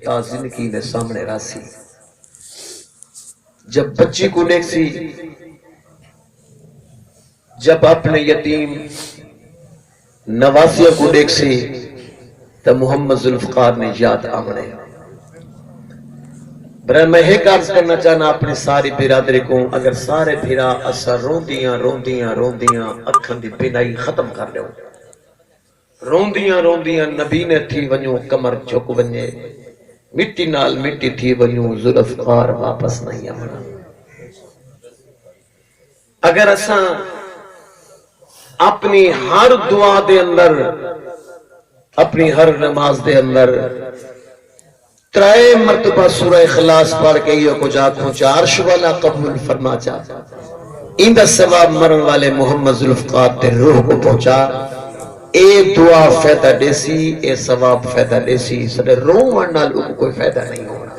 تا زندگی نے سامنے راسی جب بچی کو دیکھ سی جب اپنے یتیم نواسیہ کو دیکھ سی تو محمد ذوالفقار نے یاد آمنے برای میں ایک عرض کرنا چاہنا اپنے ساری برادری کو اگر سارے بھیرا اثر روندیاں اکھن دی بینائی ختم کر لے روندیاں نبی نے تھی ونیوں کمر چک ونجے مٹی نال مٹی تھی ونیوں ذوالفقار واپس نہیں آمنا اگر اساں اپنی ہر دعا دے اندر اپنی ہر نماز دے اندر 3 مرتبہ سورہ اخلاص پڑھ کے یہ کچھ آنکھوں عرش والا قبول فرما چاہتا اندہ ثواب مرن والے محمد ذوالفقار تے روح کو پہنچا اے دعا فیدہ دیسی اے ثواب فیدہ دیسی سڑے روح ورنہ لوگ کوئی فیدہ نہیں ہونا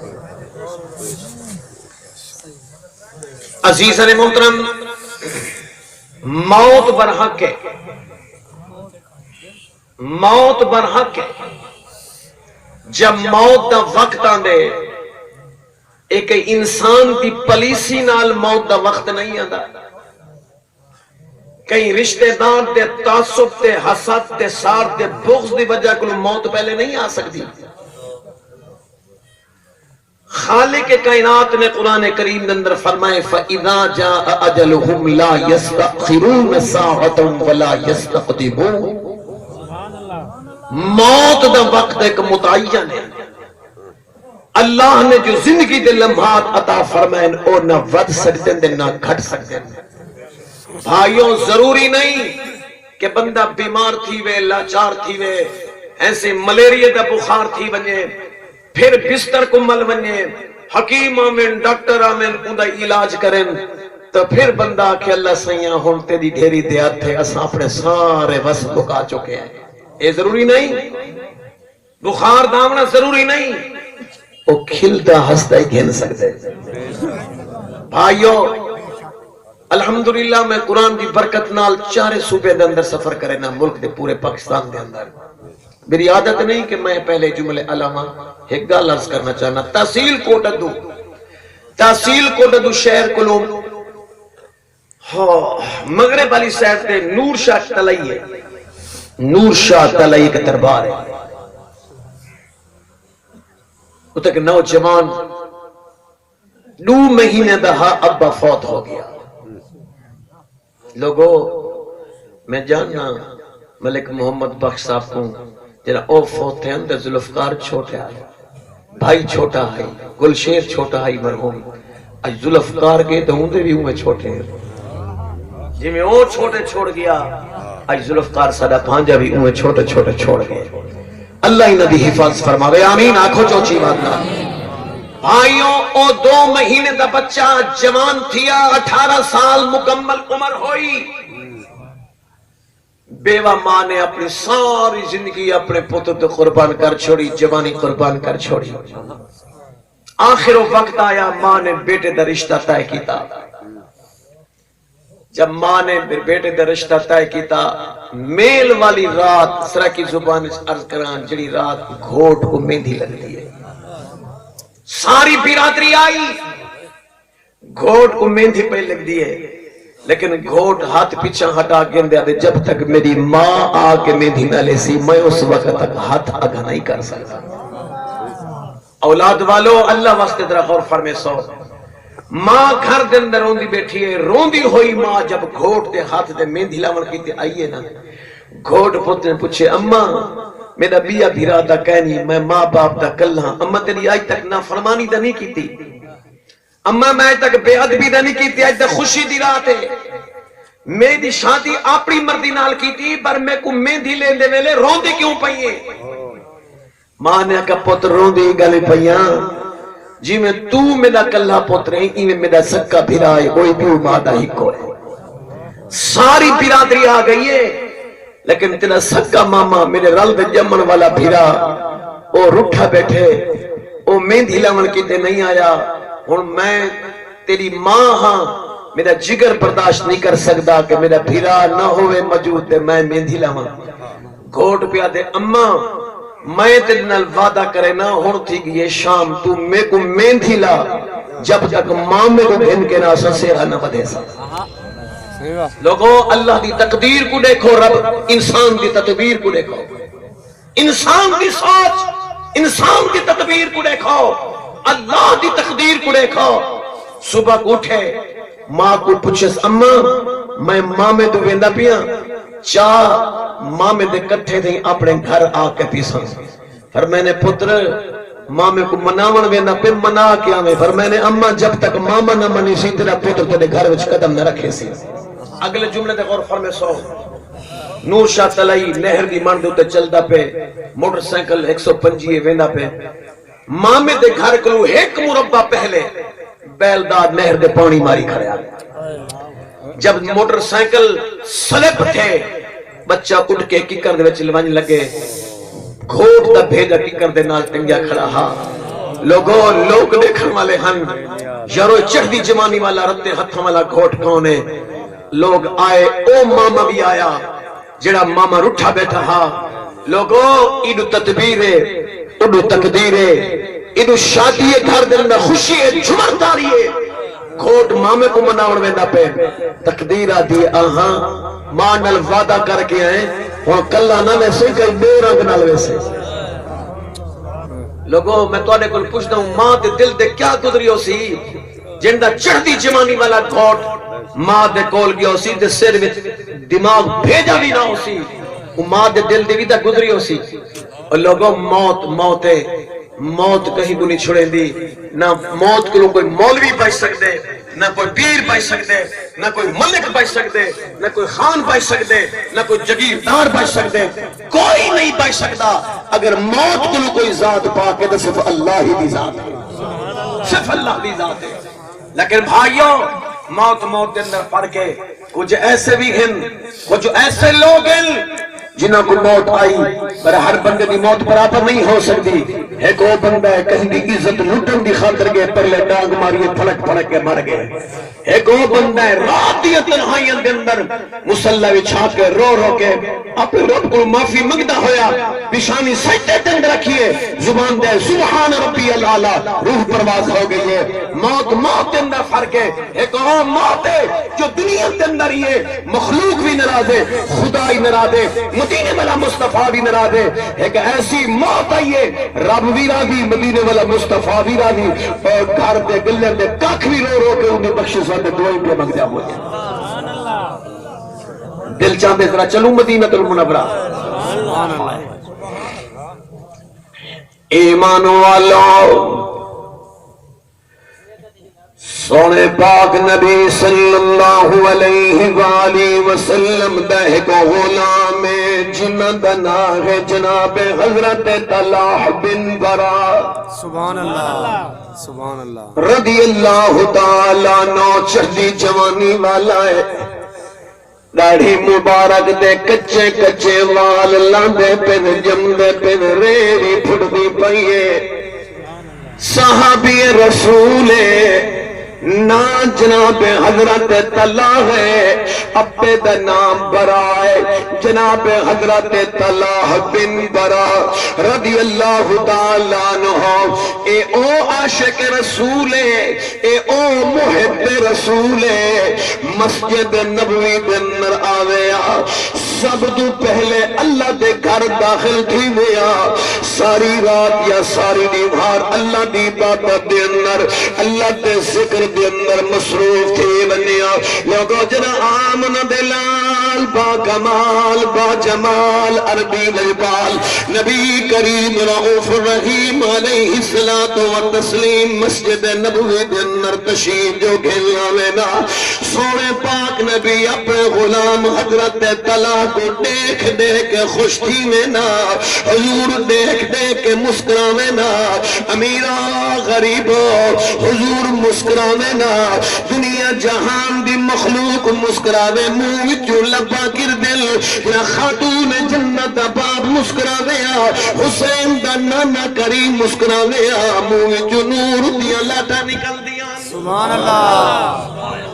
عزیزان محترم موت برحق ہے موت برحق ہے جب موت دا وقت آندے ایک انسان دی پلیسی نال موت دا وقت نہیں آندا کئی رشتہ دار دے تعصب دے حسد دے سار دے بغض دی وجہ کو موت پہلے نہیں آ سکتی خالق کائنات نے قرآن کریم کے اندر فرمائے فَإِذَا جَاءَ أَجَلُهُمْ لَا يَسْتَأْخِرُونَ سَاعَةً وَلَا يَسْتَقْدِمُونَ موت دا وقت ایک متعین ہے اللہ نے جو زندگی دے لمحات عطا فرمائیں اور نہ ود سکتے ہیں نہ گھٹ سکتے ہیں بھائیوں ضروری نہیں کہ بندہ بیمار تھی وے لاچار تھی وے ایسے ملیریا دا بخار تھی ونجے پھر بستر کو مل ونجے حکیم آمین ڈاکٹر آمین اندہ علاج کریں تو پھر بندہ کہ اللہ سیاں ہونتے دی ڈھیری دیات تھے اساں اپنے سارے وصف بکا چکے ہیں یہ ضروری نہیں بخار دامنا ضروری نہیں وہ کھلتا ہستا ہی گھن سکتے بھائیو الحمدللہ میں قرآن کی برکت نال 4 صوبے دے اندر سفر کرے نا ملک دے پورے پاکستان دے اندر میری عادت نہیں کہ میں پہلے جملے علامہ ایک گل عرض کرنا چاہنا تحصیل کوٹدو شہر کلوم مغرب والی سائڈ تے نور شاہ تلائی ہے نور شاہ تلائی کا دربار ہے وہ تک نوجوان 2 مہینے دہا ابا فوت ہو گیا لوگوں میں جاننا ملک محمد بخش صاحب کو جنہا او فوت تھے اندر ذوالفقار چھوٹا ہے بھائی چھوٹا ہے گلشیر چھوٹا ہے مرحوم آج ذوالفقار کے تو ہوں دے بھی ہوں چھوٹے ہیں جی میں او چھوٹے چھوڑ گیا آج ذوالفقار صدا پانجا بھی ہوں چھوٹے چھوڑ گئے اللہ ہی نبی حفاظ فرماوے آمین آنکھوں چوچی باتنا بھائیوں او 2 مہینے دا بچہ جوان تھیا 18 سال مکمل عمر ہوئی بیوہ ماں نے اپنی ساری زندگی اپنے پتر تو قربان کر چھوڑی جوانی قربان کر چھوڑی آخر وقت آیا ماں نے بیٹے دا رشتہ طے کیتا جب ماں نے بیٹے دا رشتہ طے کیتا میل والی رات سرا کی زبان عرض کران جڑی رات گھوٹ کو مہندی لگتی ہے ساری برادری آئی گھوٹ کو مہندی پہ لگ دی ہے لیکن گھوٹ ہاتھ پیچھا ہٹا گن دیا دے جب تک میری ماں آکے مہندی نہ لے سی میں اس وقت تک ہاتھ آگا نہیں کر سکتا اولاد والو اللہ واسطے درہ غور فرمے سو ماں گھر دے اندر روندی بیٹھی ہے روندی ہوئی ماں جب گھوٹ دے ہاتھ دے مہندی لاون کی تے آئیے نا گھوٹ پوت نے پوچھے اماں میرا بیا بھیرا دا کہنی میں ماں باپ دا کلہاں اماں تیری آج تک نافرمانی دا نہیں کی تھی اماں میں تک بے ادبی دا نہیں کی تھی آج تک خوشی دی رات ہے میں دی شادی اپنی مردی نال کی تھی پر میں کو مہندی لے دے ویلے روندی کیوں پئیے ماں نے کہا پتر روندی گلی پئیاں جی میں تو میرا کلہ پتر ہے ایویں میرا سکا بھیرا ہے کوئی بھی مادہ ہی کو ہے ساری برادری آ گئی ہے لیکن تیرا سکا ماما میرے رل دے جمن والا بھیرا او رٹھا بیٹھے او مہندی لاون کی تے نہیں آیا ہن میں تیری ماں ہاں میرا جگر برداشت نہیں کر سکتا کہ میرا بھیرا نہ ہوئے موجود تے میں مہندی لاواں گھوٹ پیا دے اماں میں تیرے نال وعدہ کرے نا ہن تھی گئی شام تو میں کو مہندی لا جب تک ماں میں کو گھن کے نہ سسیرا نہ بدے سا لوگوں اللہ دی تقدیر کو دیکھو رب انسان دی تدبیر کو دیکھو انسان دی سوچ انسان دی تدبیر کو دیکھو اللہ دی تقدیر کو دیکھو صبح کو اٹھے ماں کو پوچھس اماں میں ماں میں تو ویندا پیاں چاہ ماں میں دے کٹھے تھے اپنے گھر آ کے پیساں پھر میں نے پتر ماں میں کو مناون ویندا پہ منا کیا میں پھر میں نے اماں جب تک ماما نہ منی سی تیرا پتر تیرے گھر وچ قدم نہ رکھے سی اگلے جملے تے غور فرمے سو نور شاہ تلائی نہر دی منڈ تے چلدا پہ موٹر سائیکل 125 ویندا پہ ماں میں دے گھر کلو ایک مربع پہلے بیلدار نہر دے پانی ماری کھڑیا جب موٹر سائیکل سلپ تھے بچہ اٹھ کے ککر دے وچ لوانج لگے گھوٹ دا بھیجا ککر دے نال ٹنگیا کھڑا ہا لوگوں لوگ دیکھن والے ہن یارو چڑھدی جوانی والا رتے ہتھاں والا گھوٹ کون ہے لوگ آئے او ماما بھی آیا جڑا ماما رٹھا بیٹھا ہا لوگوں ایڈو تدبیر ہے ایڈو تقدیر ہے ایڈو شادی ہے گھر دل میں خوشی ہے جھمرداری ہے گھوٹ مامے کو مناون ویندا پہ تقدیر آدھی آہاں ماں نال وعدہ کر کے آئے ہن کلا نہ ویسے کئی بے رنگ نال ویسے لوگوں میں تواڈے کول پوچھدا ہوں ماں دے دل دے کیا گزریو سی جندا چڑھدی جوانی والا گھوٹ ماں دے کول گیو سی تے سر وچ دماغ بھیجا بھی نہ ہو سی او ماں دے دل دی وی تے گزریو سی او لوگوں موت ہے موت کہیں کو نہیں چھوڑیں دی نہ موت کو کوئی مولوی بچ سکتے نہ کوئی پیر بچ سکتے نہ کوئی ملک بچ سکتے نہ کوئی خان بچ سکتے نہ کوئی جگیردار بچ سکتے کوئی نہیں بچ سکتا اگر موت کو کوئی ذات پا کے تو صرف اللہ ہی دی ذات ہے صرف اللہ دی ذات ہے لیکن بھائیوں موت کے اندر فرق ہے کچھ ایسے بھی ہیں کچھ ایسے لوگ ہیں جنہاں کو موت آئی پر ہر بندے دی موت برابر نہیں ہو سکتی ایک وہ بندہ ہے کہیں دی عزت لٹن دی خاطر گئے پرلے ڈانگ ماریے پھڑک کے مر گئے ایک وہ بندہ ہے رات دی تنہائیاں دے اندر مصلی وچھا کے رو کے اپنے رب کو معافی منگدا ہویا پیشانی سجدے تے اندر رکھیے زبان دے سبحان ربی الاعلی روح پرواز ہو گئی ہے موت کے اندر فرق ہے ایک وہ موت ہے جو دنیا کے اندر ہی ہے مخلوق بھی ناراض ہے خدا ہی ناراض ہے مدینے والا مصطفیٰ بھی ناراض ہے ایک ایسی موت آئی ہے رب بھی راضی مدینے والا مصطفیٰ بھی راضی اور گھر دے گلے دے کاکھ بھی رو کے انہیں بخشش والے دعائیں پہ مانگ جاؤ دل چاہتے ذرا چلوں مدینہ المنورہ ایمان والوں سونے پاک نبی صلی اللہ علیہ وآلہ وسلم دہ کو غلام جنہ دنا ہے جناب حضرت طلحہ بن برا سبحان اللہ سبحان اللہ رضی اللہ تعالیٰ نو چڑھدی جوانی والا ہے داڑھی مبارک دے کچے وال لاندے پن جمدے پن ریڑی پھڑدی پئیے صحابی رسول نا جناب حضرت طلحہ ہے اپنے دا نام برا ہے جناب حضرت طلحہ بن برا رضی اللہ تعالیٰ عنہ اے او عاشق رسول اے او محب رسول مسجد نبوی دے اندر آویا سب تو پہلے اللہ دے گھر داخل تھی ویا ساری رات یا ساری دیوار اللہ دی عبادت دے اندر اللہ دے ذکر دے اندر مصروف تھی بنیا لوگو جنا آمن دلال با کمال با جمال عربی لجبال نبی کریم رعوف الرحیم علیہ الصلاة والتسلیم مسجد نبوی دے اندر تشریف جو گھلنا لینا سونے پاک نبی اپنے غلام حضرت طلحہ کو دیکھ کے خوش تھی میں نا حضور دیکھ کے مسکرا میں نا امیرہ غریبو حضور مسکرا میں نا دنیا جہان دی مخلوق مسکرا میں منہ وچوں لبا کر دل یا خاتون جنت باب مسکرا ویا حسین دا نانا کریم مسکرا ویا منہ وچوں نور دیا لاٹا نکل دیا سبحان اللہ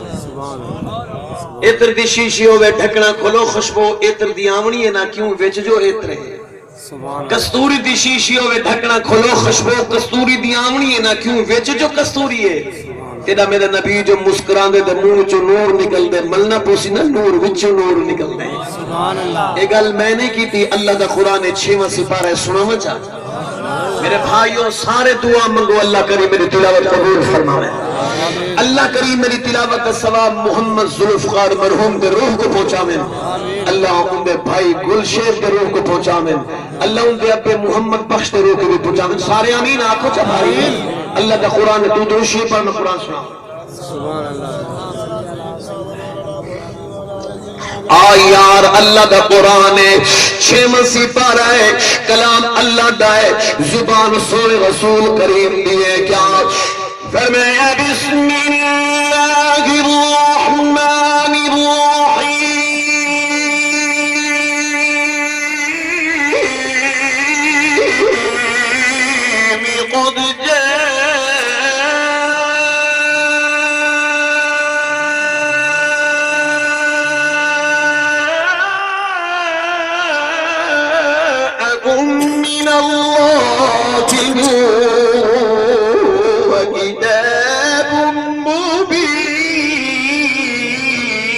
ایتر دی شیشی ہوئے ڈھکنا کھلو خوشبو ایتر دی آمنی ہے نا کیوں ویچ جو ایتر ہے کستوری دی شیشی ہوئے ڈھکنا کھولو خوشبو کستوری دی آمنی ہے نا کیوں ویچ جو کستوری ہے تیرا میرا نبی جو مسکران دے منہ چو نور نکل دے ملنا پوسی نا نور وچو نور نکل دے ایک گل میں نے کی تھی اللہ دا قرآن 6واں سپارہ سناواں چاہتا میرے بھائیوں سارے دعا منگو اللہ کریم میری تلاوت قبول فرمائے اللہ کریم میری تلاوت کا ثواب محمد ذوالفقار مرحوم دے روح کو پہنچا میں اللہ ان دے بھائی گلشیر دے روح کو پہنچا میں اللہ ان دے ابے محمد بخش دے روح کو بھی پہنچا میں سارے آمین آنکھوں چا بھائی اللہ دا قرآن تو دروشی پر میں قرآن سنا سبحان اللہ یار اللہ دا قرآن ہے 6واں سپارہ ہے کلام اللہ دا ہے زبان سونے رسول کریم دیئے کیا فرمایا بسم اللہ الرحمن الرحیم قد من الله نور وكتاب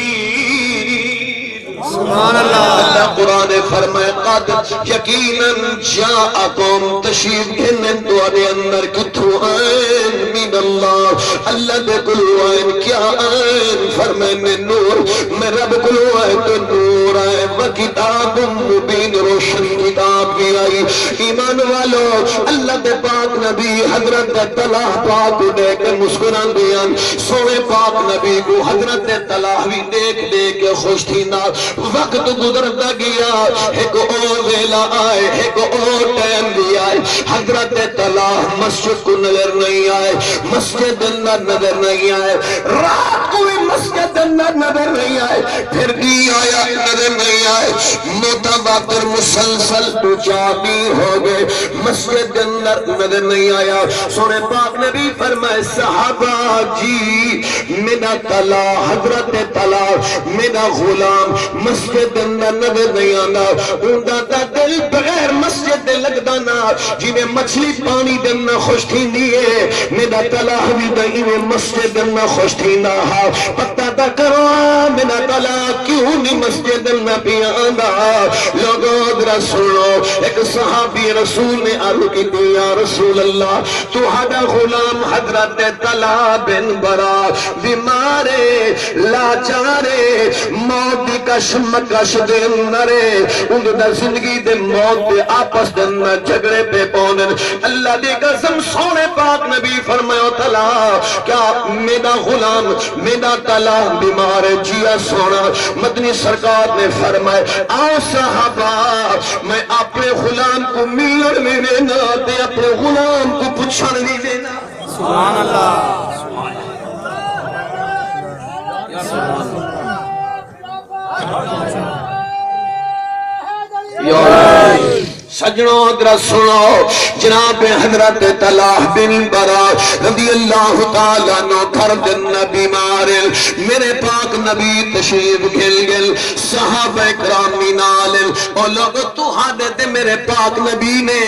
مبين سبحان اللہ اللہ قرآن فرمائے قد یقیناً جاءکم تشریف گھنن دوارے اندر کتھو آئین من اللہ اللہ دے کلو آئین کیا آئین فرمائے نور میں رب کلو آئین تو نور آئین وکتاب مبین روشن کتاب بھی آئی ایمان والو اللہ دے پاک نبی حضرت طلح پاک کو دیکھ کے مسکران بیان سونے پاک نبی کو حضرت طلح بھی دیکھ دیکھ کے خوش تھی نا وقت گزرتا گیا ایک اور ویلا آئے ایک اور ٹائم بھی آئے حضرت طلح مسجد کو نظر نہیں آئے مسجد اندر نظر نہیں آئے رات کو بھی مسجد اندر نظر نہیں آئے پھر بھی آیا نظر نہیں آئے متواتر مسلسل تو چابی ہو گئے مسجد اندر نظر نہیں آیا سونے پاک نبی فرمائے صحابہ جی میرا طلح حضرت طلح میرا غلام مسجد اندر نظر نہیں آنا اوندا دا دل بغیر مسجد دے لگدا نا جویں مچھلی پانی دے نہ خوش تھیندی ہے میرا طلح بھی دئی میں مسجد دے نہ خوش تھیندا ہا پتہ تا کرو میرا طلح کیوں نہیں مسجد نہ پیا آندا لوگوں ذرا سنو ایک صحابی رسول نے عرض کی تھی یا رسول اللہ تو ہدا غلام حضرت طلح بن برا بیمارے لاچارے موت دی کشمکش دے نرے ان دا زندگی دے موت دے آپس دے نہ جھگڑے پہ پونن اللہ دی قسم سونے پاک نبی فرمایا طلح کیا میرا غلام میرا طلح بیمار ہے جیا سونا مدنی سرکار نے فرمایا آؤ صحابہ میں اپنے غلام کو ملن نہیں دینا تے اپنے غلام کو پوچھن نہیں دینا سبحان اللہ سجنوں ادھر سنو جناب حضرت طلح بن برا رضی اللہ تعالیٰ نو گھر دن بیمار میرے پاک نبی تشریف گل گل صحابہ اکرامی نال اور لوگ تو حادث میرے پاک نبی نے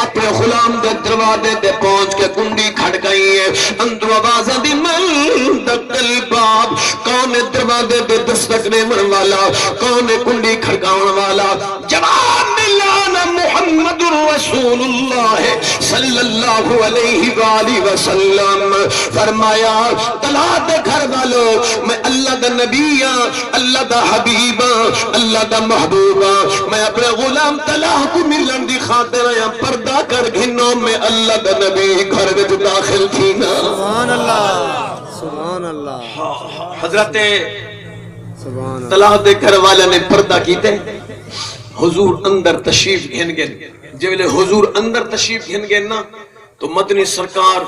اپنے غلام دے دروازے دے پہنچ کے کنڈی کھڑکائی ہے اندر آواز دی من دکل باب کون دروازے دے دستکنے من والا کون کنڈی کھڑکاؤن والا جواب ملانا محمد رسول اللہ صلی اللہ علیہ وآلہ وسلم فرمایا طلح دے گھر والو میں اللہ دا نبی اللہ دا حبیب اللہ دا محبوب میں اپنے غلام طلح کو ملن دی خاطر آیا پردہ کر گھنوں میں اللہ دا نبی گھر میں داخل تھی نا سبحان اللہ سبحان اللہ حضرت سبحان اللہ طلح دے گھر والے نے پردہ کیتے حضور اندر تشریف گھن گئے جب حضور اندر تشریف گھن گئے نا تو مدنی سرکار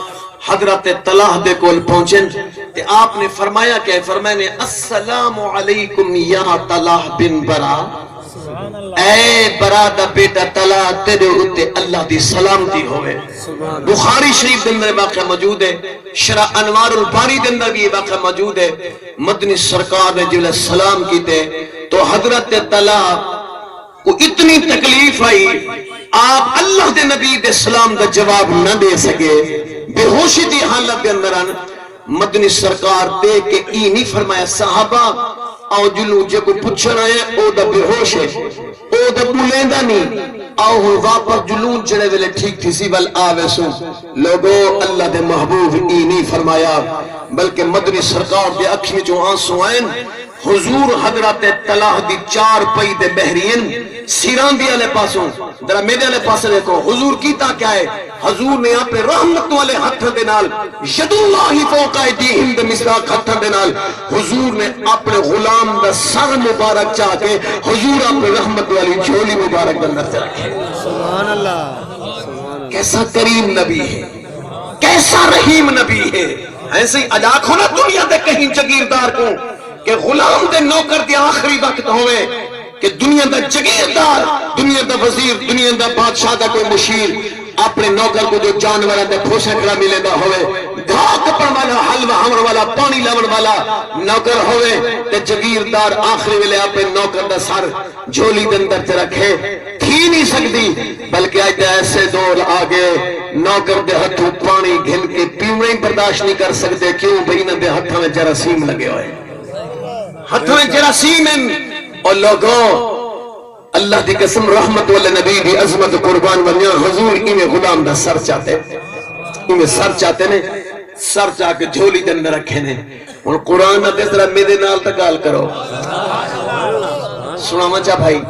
حضرت طلح دے کول پہنچن تے آپ نے فرمایا کہ فرمایا نے السلام علیکم یا طلح بن برا اے برا دا بیٹا طلح تیرے اتے اللہ دی سلامتی ہوئے بخاری شریف دن میں واقعہ موجود ہے شرح انوار الباری دن میں بھی واقعہ موجود ہے مدنی سرکار نے جب سلام کیتے تو حضرت طلح کو اتنی تکلیف آئی آپ اللہ دے نبی دے سلام دا جواب نہ دے سکے، بے ہوشی دی حالت دے اندران مدنی سرکار دے کے ای نہیں فرمایا صحابہ آؤ جلو جے کو پچھنا ہے او دا بے ہوش ہے او دا بولیندہ نہیں آؤ ہوں واپس جلون چڑے ویلے ٹھیک تھی سی بل آوے سو لوگو اللہ دے محبوب ای نہیں فرمایا بلکہ مدنی سرکار دے اکھی میں جو آنسو آئین حضور حضرت طلح دی چار پئی دے بحرین سیران دی علیہ پاسوں درہ میرے علیہ پاسے دیکھو حضور کیتا کیا ہے حضور نے اپنے رحمت والے ہتھ دے نال ید اللہ فوق ایدیہم دے مصداق ہتھ دے نال حضور نے اپنے غلام دا سر مبارک چاہ کے حضور اپنے رحمت والی جھولی مبارک دے اندر سے رکھے سبحان اللہ کیسا کریم نبی ہے کیسا رحیم نبی ہے ایسے ہی اجاک ہونا دنیا دے کہیں جگیردار کو کہ غلام دے نوکر دے آخری وقت ہوئے کہ دنیا دا جگیردار دنیا دا وزیر دنیا دا بادشاہ دا کوئی مشیر اپنے نوکر کو جو جانورہ دے پھوسے کھڑا ملے دا ہوئے گھا کپڑ والا حلوہ ہمر والا پانی لون والا نوکر ہوئے تے جگیردار آخری ویلے اپنے نوکر دا سر جھولی دے اندر تے رکھے تھی نہیں سکتی بلکہ آئیتے ایسے دور آگے نوکر دے ہتھوں پانی گھن کے پیونے ہی برداشت نہیں کر سکتے کیوں بھئی دے ہتھوں میں جراثیم لگے ہوئے ہتھوں میں جراثیم اور لوگوں اللہ دی قسم رحمت والے نبی بھی عظمت قربان بنیا حضور انہیں غلام دا سر چاہتے انہیں سر چاہتے نے سر چاہ کے جھولی دے اندر رکھے نے اور قرآن نہ ذرا میرے نال تکال کرو سنا مچا بھائی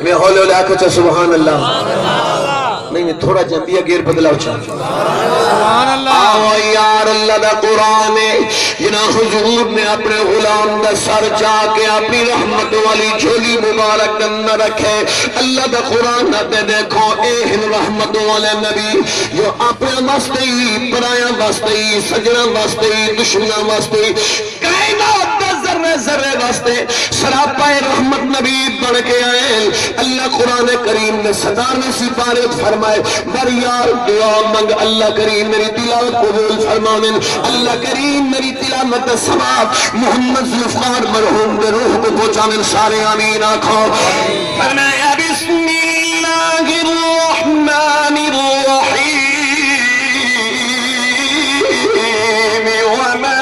میں ہولے ہولے آکھو چاہ سبحان اللہ نہیں میں تھوڑا جنبیہ گیر بدلاو چاہتا سبحان اللہ آو یار اللہ دا قرآن ہے جنا حضور نے اپنے غلام دا سر چاہ کے اپنی رحمت والی جھولی مبارک اندر رکھے اللہ دا قرآن دے دیکھو اے ہن رحمت والے نبی جو اپنے واسطے پرایا واسطے سجنا واسطے دشمنا واسطے کائنات دا ذرے ذرے واسطے سراپا رحمت نبی بڑھ کے آئے اللہ قرآن کریم نے 17 سپارے فرمائے بر یار دعا منگ اللہ کریم میری تلاوت قبول فرمانے اللہ کریم میری تلاوت ثواب محمد ذوالفقار مرحوم دے روح کو پہنچانے سارے آمین آنکھو فرمایا بسم اللہ الرحمن الرحیم وما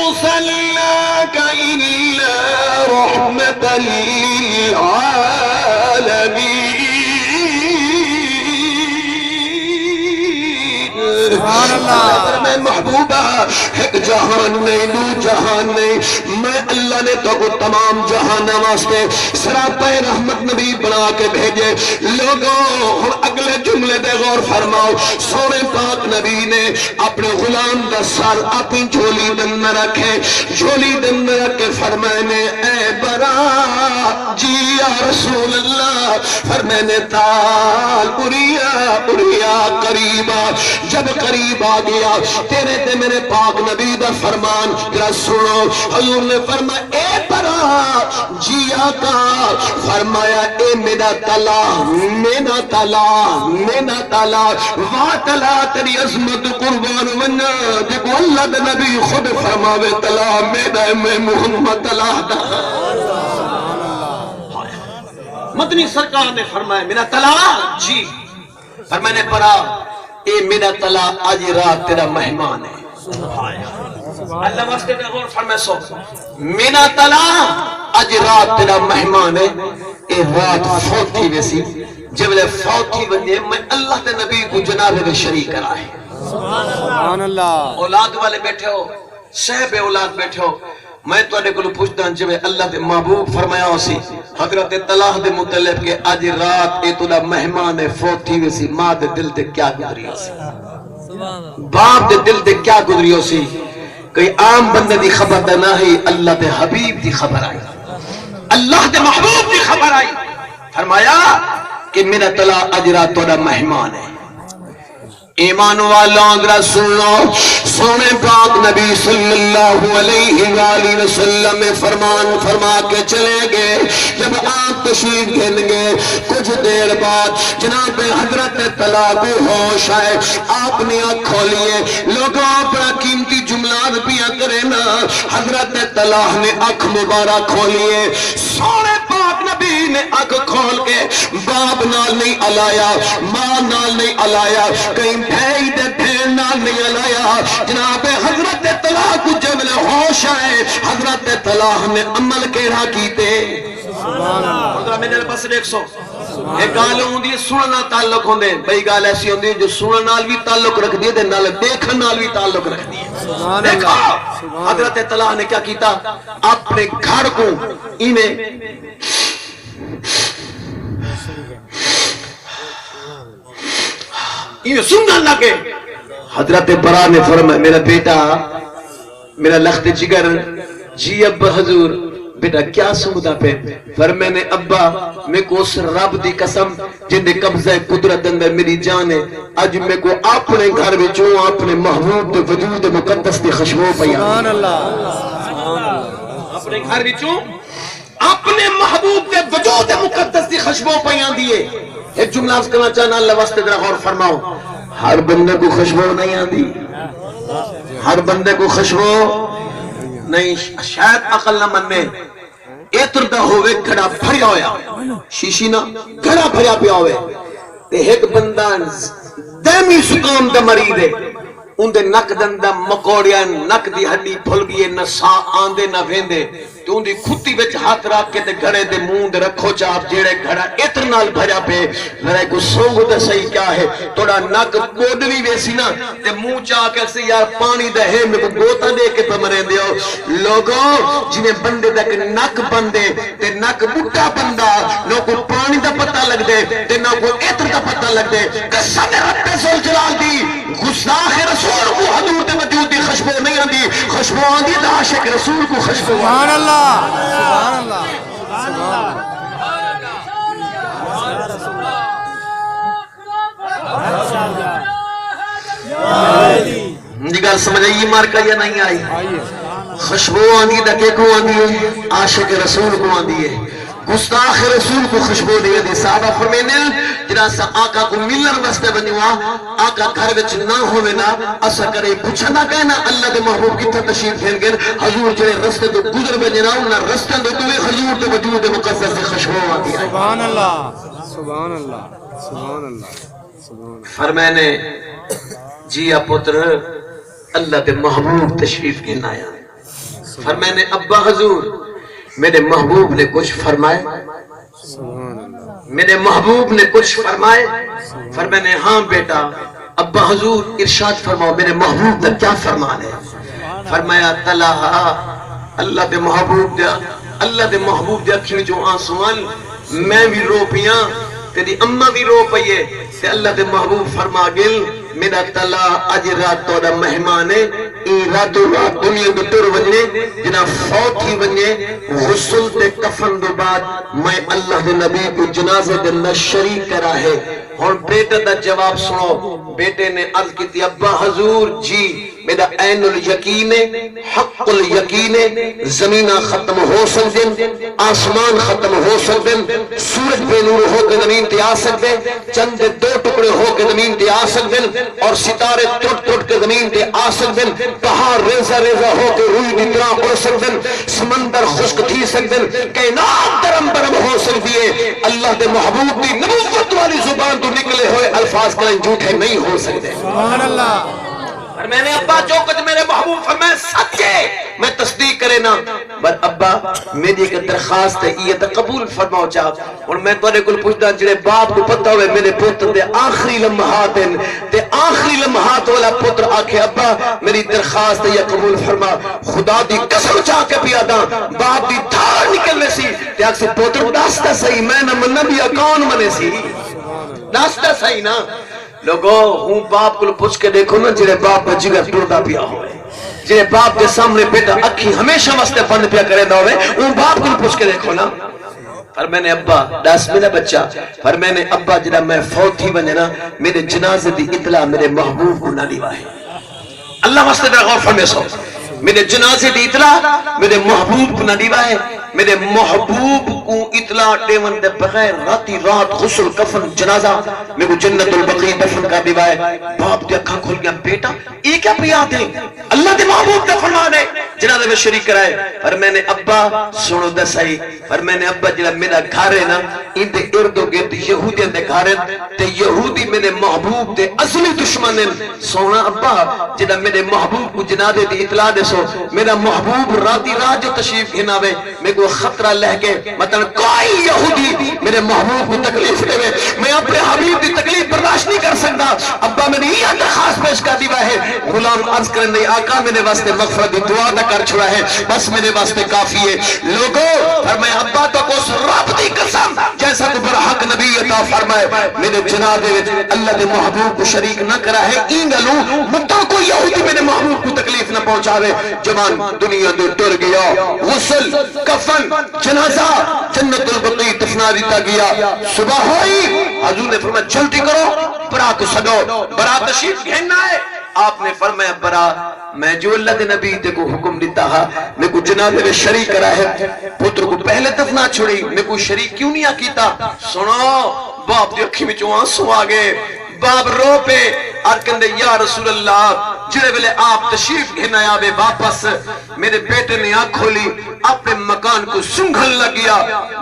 أرسلناك إلا رحمة للعالمين سبحان اللہ میں محبوبہ ایک جہان نہیں دو جہان نہیں میں اللہ نے تو کو تمام جہان واسطے سراپہ رحمت نبی بنا کے بھیجے لوگوں اور اگلے جملے دے غور فرماؤ سونے پاک نبی نے اپنے غلام دا سر اپنی جھولی دن رکھے جھولی دن رکھ کے فرمانے اے برا جی یا رسول اللہ فرمانے تال بریا قریبا جب قریب آ گیا تیرے تے میرے پاک نبی دا فرمان ذرا سنو حضور نے فرمایا اے برا جیا کا فرمایا اے میرا تلا مینا تلا وا تلا تیری عظمت قربان ونا دیکھو اللہ دا نبی خود فرماوے تلا میرا میں محمد تلا دا مدنی سرکار نے فرمایا میرا تلا جی فرمانے پڑا اے میرا تلا آج رات تیرا مہمان ہے اللہ واسطے میں غور فرمائے سو میرا تلا آج رات تیرا مہمان ہے اے رات فوت تھی ویسی جب لے فوت تھی بندے میں اللہ تے نبی کو جناب میں شریک کرائے سبحان اللہ اولاد والے بیٹھے ہو صحب اولاد بیٹھے ہو میں تو اڈے کو پوچھتا ہوں جب اللہ دے محبوب فرمایا ہو سی حضرت طلحہ دے مطلب کہ آج رات اے تلا مہمان فوت تھی ویسی ماں دے دل دے کیا گزری ہو سی باپ دے دل دے کیا گزری ہو سی کوئی عام بندے دی خبر دے نہ ہی اللہ دے حبیب دی خبر آئی اللہ دے محبوب دی خبر آئی فرمایا کہ میرا طلحہ آج رات تلا مہمان ہے ایمان والوں ذرا سنو سونے پاک نبی صلی اللہ علیہ وآلہ وسلم فرمان فرما کے چلے گئے جب آپ تشریف گھن گے. کچھ دیر بعد جناب حضرت طلحہ کو ہوش آئے. آپ نے آنکھ کھولیے. لوگوں بڑا قیمتی جملات پیا کرے نا. حضرت طلحہ نے آنکھ مبارک کھولیے. سونے پاک نبی نے آنکھ کھول کے باپ نال نہیں الایا, ماں نال نہیں الایا, کہیں بھائی دے بہن نال نہیں الایا. جناب حضرت طلحہ کو جب ہوش آئے, حضرت طلحہ نے عمل کیڑا کیتے. حضرت میں نے بس دیکھ سو ایک گال ہوندی ہے سننا تعلق ہوندے. بھئی گال ایسی ہوندی ہے جو سنن نال بھی تعلق رکھ دی ہے نال دیکھن نال بھی تعلق رکھ دی ہے. دیکھا حضرت طلحہ نے کیا کیتا, اپنے گھر کو انہیں سنگن لگے. حضرت برا نے فرمایا میرا بیٹا میرا لخت جگر, جی ابا حضور بیٹا کیا سنگدا پہ. فرمایا نے ابا میں کو اس رب دی قسم جن دے قبضہ قدرت اندر میری جان ہے, اج میں کو اپنے گھر وچوں اپنے محبوب دے وجود مقدس دی خوشبو پئی. سبحان اللہ. اپنے گھر وچوں اپنے محبوب دے وجود مقدس دی خوشبو پئی آندی ہے. ایک جملہ عرض کرنا چاہنا اللہ واسطے ذرا غور فرماؤ. ہر بندے کو خوشبو نہیں آندی, ہر بندے کو خوشبو نہیں. شاید عقل نہ مننے ایتر دا ہوئے گھڑا بھریا ہویا, شیشی نہ گھڑا بھریا پیا ہوئے, تے ایک بندہ دائمی سکام دا مرید ہے, ان دے نک دندہ مکوڑیاں نک دی ہڈی پھل گئی نہ سا آندے نہ ویندے, تو ان دی کھتی وچ ہاتھ رکھ کے تے گھڑے دے منہ دے رکھو چاپ جیڑے گھڑا اتر نال بھریا پہ. میرے کو سونگو تے صحیح کیا ہے, توڑا نک بودوی ویسی نا تے منہ چاہ کے سے یار پانی دے ہے میں کو گوتا دے کے پہ مرے دیو. لوگوں جنہیں بندے تک نک بندے تے نک بٹا بندہ نو کو پانی دا پتہ لگ دے تے نو کو اتر دا پتہ لگ دے. قسم رب ذوالجلال دی گستاخ رسول کو حضور دے وجود دی خوشبو نہیں آندی, خوشبو آندی دا عاشق رسول کو خوشبو. سبحان اللہ, سبحان اللہ, سبحان اللہ. جی گل سمجھ آئی مارکا یا نہیں آئی. خوشبو آندی دا کہ کو آندی ہے, عاشق رسول کو آندی ہے, گستاخ رسول کو خوشبو نہیں آندی. صحابہ فرمینے جنا سا آقا کو ملن واسطے بنیوا, آقا گھر وچ نہ ہوے نا اسا کرے پوچھنا کہنا اللہ دے محبوب کتھے تشریف لین گئے. حضور جڑے رستے تو گزر بنے نا انہاں رستے تو حضور دے وجود مقدس سے خوشبو آندی ہے. سبحان اللہ, سبحان اللہ, سبحان اللہ, سبحان اللہ. فرمانے جی پتر اللہ دے محبوب تشریف کے آیا. فرمانے ابا حضور میرے محبوب نے کچھ فرمائے, میرے محبوب نے کچھ فرمائے. فرمانے ہاں بیٹا. ابا حضور ارشاد فرماؤ میرے محبوب نے کیا فرمان ہے. فرمایا طلحہ اللہ دے محبوب دیا, اللہ دے محبوب دیا کھیں جو آنسوان میں بھی رو پیاں تیری اممہ بھی رو پئیے. تے اللہ دے محبوب فرما گل میرا طلحہ اج رات توڑا مہمان ہے, ای راتو رات دنیا کو تر وجنے جنا فوت ہی وجنے غسل تے کفن دو بعد میں اللہ دے نبی کو جنازے دے اندر شریک کرا ہے. اور بیٹے دا جواب سنو. بیٹے نے عرض کی تھی ابا حضور جی میرا عین الیقین ہے, حق الیقین ہے, زمینہ ختم ہو سکتے, آسمان ختم ہو سکتے, سورج بے نور ہو کے زمین تے آ سکتے, چند دو ٹکڑے ہو کے زمین تے آ سکتے, اور ستارے ٹوٹ ٹوٹ کے زمین تے آ سکتے, پہاڑ ریزہ ریزہ ہو کے روئی دی طرح اڑ سکتے, سمندر خشک تھی سکتے, کائنات درم برم ہو سکتی ہے. اللہ دے محبوب دی نبوت والی زبان تو نکلے ہوئے الفاظ کہیں جھوٹے نہیں ہو سکتے. سبحان اللہ. اور میں نے ابا جو کچھ میرے محبوب فرمائے سچے میں تصدیق کرے نا. بس ابا میری ایک درخواست ہے یہ قبول فرماؤ چاہت. اور میں تورے کل پوچھتا جڑے باپ کو پتہ ہوئے میرے پتر دے آخری لمحات ہیں تے آخری لمحات والا پتر آکھے ابا میری درخواست ہے یہ قبول فرما. خدا دی قسم چاہ کے پیا دا باپ دی دھار نکلنے سی تے آکھ سے پتر داستا صحیح میں نہ من نبی اکون منے سی داستا صحیح نا. لوگوں ہوں باپ کو پوچھ کے دیکھو نا جڑے باپ کا جگر ٹردا پیا ہوئے, جڑے باپ کے سامنے بیٹا اکھی ہمیشہ واسطے بند پیا کرے نہ ہوئے, ان باپ کو پوچھ کے دیکھو نا. پر میں نے ابا دس میرا بچہ پر میں نے ابا جڑا میں فوت ہی بنے نا میرے جنازے دی اطلاع میرے محبوب کو نہ دیوا ہے. اللہ واسطے میرا غور فرمے سو میرے جنازے دی اطلاع میرے محبوب کو نہ دیوا ہے. میرے محبوب کو اطلاع اطلاع دیون دے بغیر راتی رات غسل کفن جنازہ میں کو جنت البقیع دفن کا دیوائے. باپ دے اکھاں کھول گیا بیٹا یہ کیا پیاد ہے؟ اللہ دے محبوب دے فرمان ہے جنازے میں شریک کرائے. پر میں نے ابا سنو دسائی پر میں نے ابا جڑا میرا گھر ہے نا ان دے ارد گرد یہودیاں دے گھر تے یہودی میرے محبوب دے اصلی دشمن ہیں. سونا ابا جڑا میرے محبوب کو جنازے دی اطلاع دے سو میرا محبوب راتی رات جو تشریف گھناوے میں کو خطرہ لہ کے مطلب کوئی یہودی میرے محبوب کو تکلیف دے میں اپنے حبیب دی تکلیف برداشت نہیں کر سکتا. ابا میں نے یہ درخواست پیش کر دیا ہے غلام عرض کرنے نہیں آقا میرے واسطے مغفرت دی دعا دا کر چھڑا ہے بس میرے واسطے کافی ہے. لوگوں فرمایا ابا تو کو رب دی قسم جیسا تو برحق نبی عطا فرمائے میرے جنازے وچ اللہ دے محبوب کو شریک نہ کرا ہے این گلو مطلب کوئی یہودی میرے محبوب کو تکلیف نہ پہنچاوے. جوان دنیا دے ٹر گیا غسل کفن جنازہ جنت البقیع دفنا دیتا گیا. صبح ہوئی حضور نے فرمایا جلدی کرو برات کو سجو برات تشریف گھننا ہے. آپ نے فرمایا برات میں جو اللہ دے نبی تے کو حکم دیتا ہے میں کو جنازے میں شریک کرا ہے پتر کو پہلے دفنا چھوڑی میں کو شریک کیوں نہیں کیتا. سنو باپ دی اکھی وچوں آنسو آ گئے. باپ رو پہ ارکندے یا رسول اللہ جڑے ویلے آپ تشریف گھن آیا بے واپس میرے بیٹے نے آنکھ کھولی اپنے مکان کو سنگھن لگیا.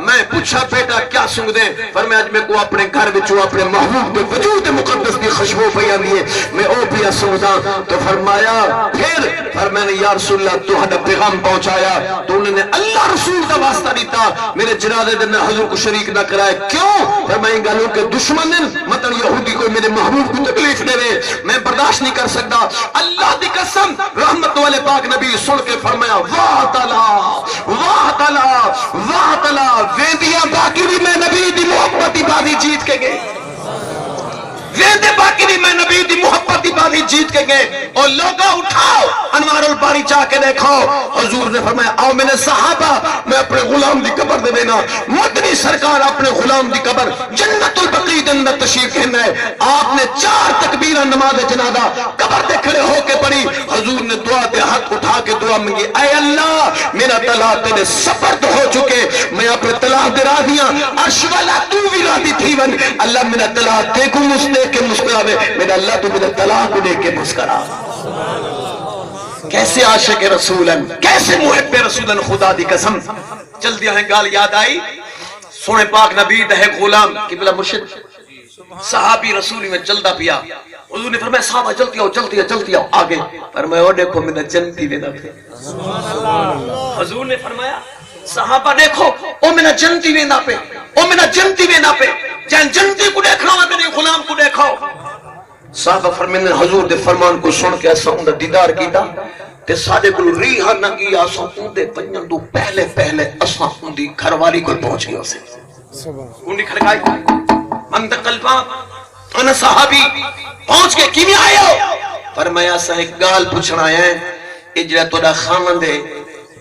میں پوچھا بیٹا کیا سنگ دے فرمایا اج میں کو اپنے گھر وچوں اپنے محبوب دے وجود مقدس دی خوشبو پئی آندی ہے میں او پیا سنگدا. تو فرمایا پھر فرمایا نے یا رسول اللہ تو ہڈا پیغام پہنچایا تو انہوں نے اللہ رسول دا واسطہ دیتا میرے جنازے دے میں حضور کو شریک نہ کرائے. کیوں فرمایا گالوں کے دشمن مطلب یہودی کو میرے محبوب کو تکلیف دے میں برداشت نہیں کر سکتا. اللہ دی قسم رحمت والے پاک نبی سن کے فرمایا واہ تعالی واہ تعالی واہ تعالی ویندیاں باقی بھی میں نبی دی محبت دی بازی جیت کے گئے ویندے باقی بھی میں نبی دی محبت دی بازی جیت کے گئے. اور لوگوں اٹھاؤ انوار الباری چاہ کے دیکھو حضور نے فرمایا آؤ میں نے صحابہ میں اپنے غلام دی قبر دے دینا مدنی سرکار اپنے غلام دی قبر جنت البقیع دے اندر تشریف گھننا ہے. آپ نے 4 تکبیرہ نماز جنازہ قبر دے کھڑے ہو کے پڑھی. حضور نے دعا دے ہاتھ اٹھا کے دعا منگی اے اللہ میرا طلاق تیرے سپرد ہو چکے میں اپنے طلاق دے راضیاں عرش والا تو بھی راضی تھی ون اللہ میرا طلاق دے کو مستے کے مسکراوے میرا اللہ تو میرا طلاق دے کے مسکرا. کیسے عاشق رسول ہیں کیسے محب رسول ہیں. خدا دی قسم جلدی ہیں گال یاد آئی سونے پاک نبی دہ غلام قبلہ مرشد صحابی رسولی میں چلدا پیا. حضور نے فرمایا صحابہ جلدی آؤ آگے فرمایا او دیکھو میرا جنتی وینا پہ. حضور نے فرمایا صحابہ دیکھو او میرا جنتی وینا پہ او میرا جنتی وینا پہ جن جنتی کو دیکھنا ہے میرے غلام کو دیکھو. صحابہ فرمانے حضور دے فرمان کو سن کے اساں دا دیدار کیتا تے ساڈے کول ریح نہ کی اساں اودے پنجن تو پہلے اساں اودی گھر والی کو پہنچ گئے اسے اونی کھڑکائی منطق الباب انا صحابی پہنچ کے کیویں آئے ہو فرمایا اساں ایک گال پوچھنا ہے اے جڑا تہاڈا خاوند ہے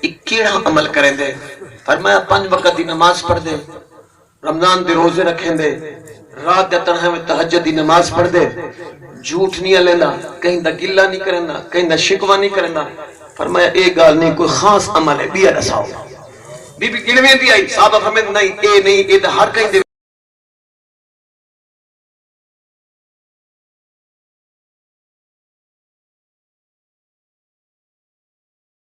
اے کیڑا عمل کریں دے. فرمایا 5 وقت دی نماز پڑھ دے رمضان دے روزے رکھیں دے رات دے تنہا میں تہجد دی نماز پڑھ دے جھوٹ نہیں لینا کہیں دا گلہ نہیں کرنا کہیں دا شکوہ نہیں کرنا. فرمایا ایک گال نہیں کوئی خاص عمل ہے بیا رساؤ. بی بی گنویں دی آئی صحابہ فرمائے نہیں اے دا ہر کہیں دے